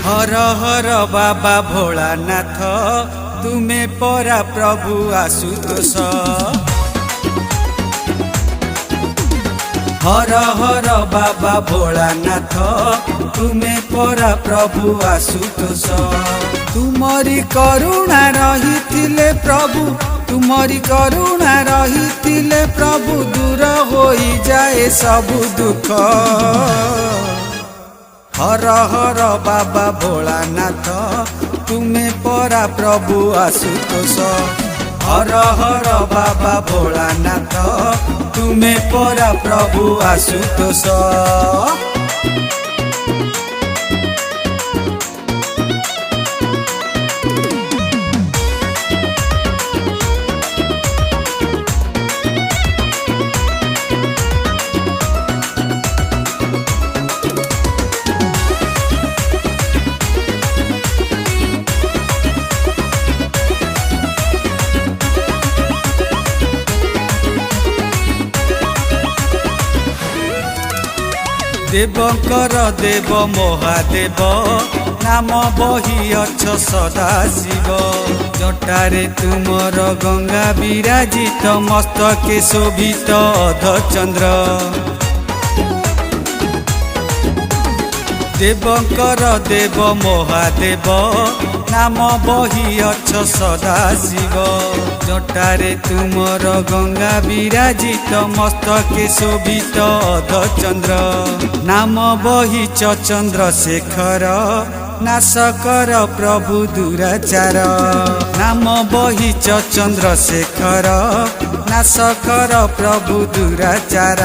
हर हर बाबा भोलानाथ तुमे परा प्रभु आशुतोष। हर हर बाबा भोलानाथ तुमे परा प्रभु आशुतोष। तुमरी करुणा रही प्रभु, तुमरी करुणा रही प्रभु, दूर हो जाए सबु दुख। हर हर बाबा भोलानाथ तुमे परा प्रभु आशुतोष। हर हर बाबा भोलानाथ तुमे परा प्रभु आशुतोष। देवकर देव महादेव नाम बही अछ सदा शिव। जटारे तुमर गंगा विराजित मस्तके शोभित अधचंद्र। देवकर देव महादेव नाम बही अछ सदा शिव। जटारे तुमर गंगा विराजित मस्तके शोभित अधचंद्र। नाम बही चंद्रशेखर नाशकर प्रभु दुराचार। नाम बही चंद्रशेखर नाशकर प्रभु दुराचार।